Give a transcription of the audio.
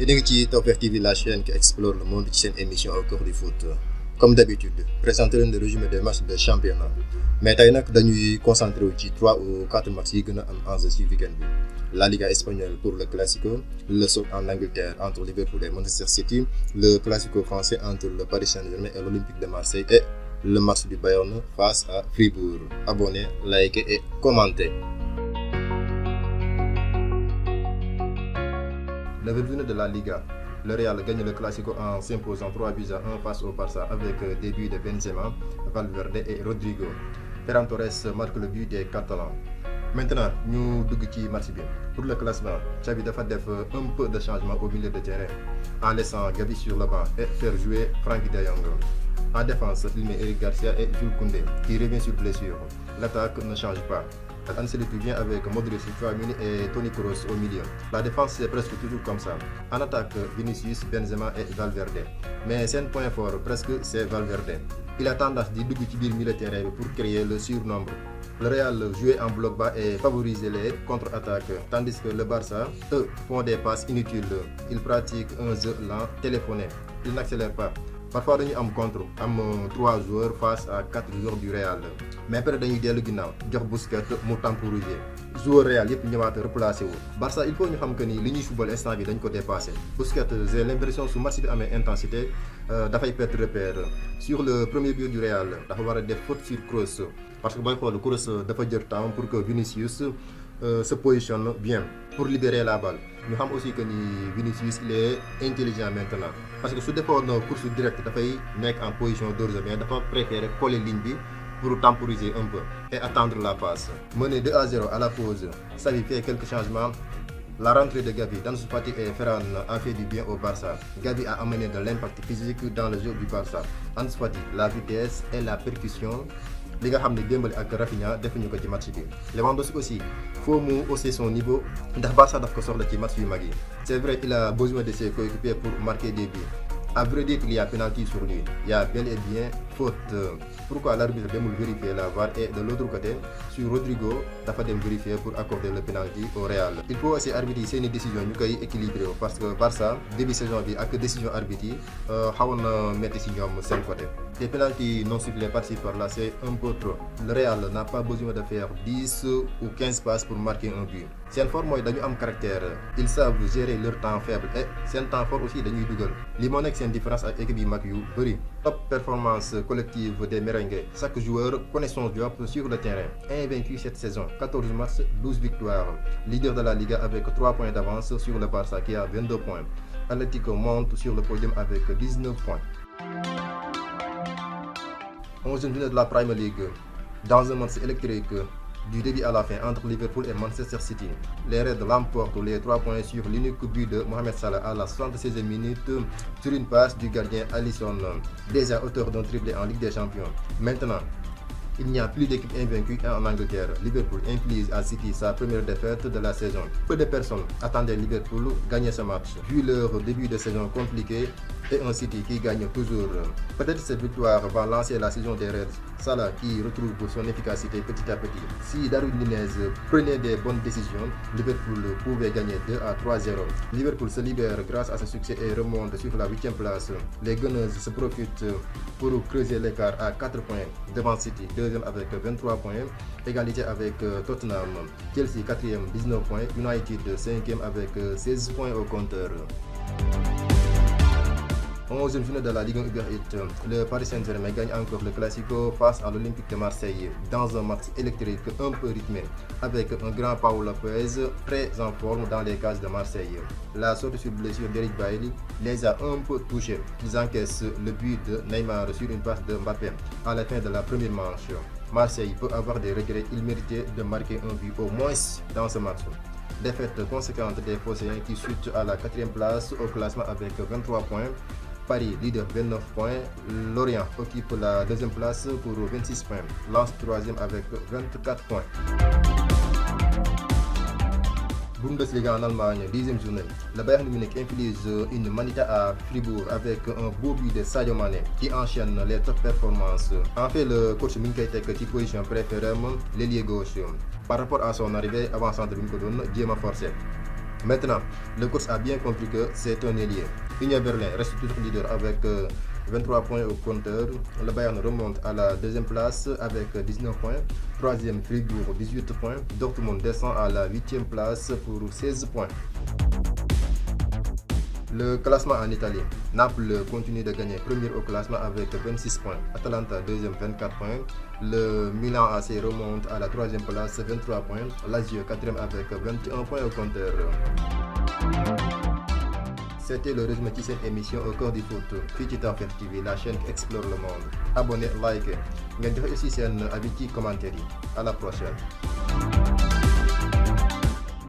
yéen a ngi ci Tawfekh TV, la chaîne qui explore le monde ci seen émission au cœur du foot. Comme d'habitude présenté leen le résumé des matchs de championnat mais tey nag dañuy concentré wu ci 3 ou 4 matchs yi gën a am enjeu ci week-end bi. La Liga espagnole pour le Classico, le choc en Angleterre entre Liverpool et Manchester City, le Classico français entre le Paris Saint-Germain et l'Olympique de Marseille et le match du Bayern face à Fribourg. Abonnez, likez et commentez. Le revenu de la Liga. Le Real gagne le Classico en s'imposant 3-1 face au Barça avec des buts de Benzema, Valverde et Rodrigo. Ferran Torres marque le but des Catalans. Maintenant, ñu dugg ci match bi. Pour le classement, Xavi dafa def un peu de changement au milieu de terrain en laissant Gavi sur le banc et faire jouer Frenkie de Jong. En défense, il met Eric Garcia et Jules Koundé qui revient sur blessure. L'attaque ne change pas. Ancelotti vient avec Modric, Tchouaméni et Toni Kroos au milieu. La défense c'est presque toujours comme ça. En attaque, Vinicius, Benzema et Valverde. Mais c'est un point fort, presque c'est Valverde. Il a tendance di dugg ci biir milieu de terrain pour créer le surnombre. Le Real jouait en bloc bas et favorisait les contre-attaques, tandis que le Barça, eux, font des passes inutiles. Ils pratiquent un jeu lent, téléphoné. Ils n'accélèrent pas. Parfois dañuy am contre am 3 joueurs face à 4 joueurs du Real mais après dañuy dellu ginnaaw jox Busquets mu temporiser joueur Real yëpp ñëwaat replacé wu. Barça il faut ñu xam que ni li ñuy football instant bi dañ ko dépassé. Busquets j'ai l'impression su match bi amee intensité dafay perdre repère. Sur le premier but du Real dafa war a def faute sur Kroos parce que booy xool Kroos dafa jël temps pour que Vinicius se positionne bien pour libérer la balle. Ñu xam aussi que ni Vinicius il est intelligent maintenant parce que su defoon course directe dafay nekk en position d'orge mais dafa préférer coller ligne bi pour temporiser un peu et attendre la passe. Mené 2-0 à la pause, Xavi fait quelques changements. La rentrée de Gavi, Ansu Fati et Ferran a fait du bien au Barça. Gavi a amené de l'impact physique dans le jeu du Barça. Ansu Fati, la vitesse et la percussion. Li nga xam ne Dembélé ak Rafinha defuñu ko ci match bi. Lewandowski aussi faut mu hausser son niveau ndax Barça daf ko soxla ci match yu mag yi. C'est vrai il a besoin de ses coéquipiers pour marquer des buts. À vrai dire il y a penalty sur lui. Il y a bel et bien faute. Pourquoi l'arbitre demul vérifier la VAR et de l'autre côté sur Rodrigo dafa dem vérifier pour accorder le penalty au Real. Il faut aussi arbitre yi seeni décision ñu koy équilibré parce que Barça début saison bi ak décision arbitre yi xawoon na metti ci ñoom seen côté. Les penalty non sifflés par-ci par-là c'est un peu trop. Le Real n'a pas besoin de faire 10 ou 15 passes pour marquer un but. Seen fort mooy dañu am caractère. Ils savent gérer leur temps faible et seen temps fort aussi dañuy dugal. Li moo nekk seen différence ak équipe yi mag yu bëri. Top performance collective des merengues. Chaque joueur connaît son job sur le terrain. Invaincu cette saison, 14 matchs, 12 victoires. Leader de la Liga avec 3 points d'avance sur le Barça qui a 22 points. Atlético monte sur le podium avec 19 points. 11e journée de la Premier League. Dans un match électrique du début à la fin entre Liverpool et Manchester City, les Reds l'emportent les 3 points sur l'unique but de Mohamed Salah à la 76e minute sur une passe du gardien Alisson, déjà auteur d'un triplé en Ligue des Champions. Maintenant, il n'y a plus d'équipe invaincue en Angleterre. Liverpool inflige à City sa première défaite de la saison. Peu de personnes attendaient Liverpool gagner ce match, vu leur début de saison compliqué et un City qui gagne toujours. Peut-être cette victoire va lancer la saison des Reds. Salah qui retrouve son efficacité petit à petit. Si Darwin Núñez prenait des bonnes décisions, Liverpool pouvait gagner 2-3-0. Liverpool se libère grâce à ce succès et remonte sur la 8e place. Les Gunners se profitent pour creuser l'écart à 4 points devant City, deuxième avec 23 points, égalité avec Tottenham. Chelsea 4e, 19 points, United 5e avec 16 points au compteur. 11e journée de la Ligue 1 Uber Eats, le Paris Saint-Germain gagne encore le Classico face à l'Olympique de Marseille dans un match électrique un peu rythmé avec un grand Pau Lopez très en forme dans les cases de Marseille. La sortie sur blessure d'Eric Bailly les a un peu touchés. Ils encaissent le but de Neymar sur une passe de Mbappé à la fin de la première manche. Marseille peut avoir des regrets, il méritait de marquer un but au moins dans ce match. Défaite conséquente des Phocéens qui chutent à la 4e place au classement avec 23 points. Paris, leader 29 points. Lorient occupe la 2e place pour 26 points. Lens 3e avec 24 points. Bundesliga en Allemagne, 10e journée. Le Bayern Munich inflige une manita à Fribourg avec un beau but de Sadio Mané qui enchaîne les top performances. En fait, le coach mi ngi koy teg ci position préférée l'ailier gauche par rapport à son arrivée avant-centre bi mu ko doon jéem a forcer. Maintenant, le coach a bien compris que c'est un ailier. Union Berlin reste toujours leader avec 23 points au compteur. Le Bayern remonte à la deuxième place avec 19 points. Troisième, Fribourg, 18 points. Dortmund descend à la huitième place pour 16 points. Le classement en Italie. Naples continue de gagner, premier au classement avec 26 points. Atalanta deuxième, 24 points. Le Milan AC remonte à la troisième place, 23 points. Lazio quatrième avec 21 points au compteur. C'était le résumé de cette émission au cœur du foot fii ci Tawfekh TV, la chaîne qui explore le monde. Abonnez, like ngeen joxe aussi seen avis ci commentaire yi. À la prochaine.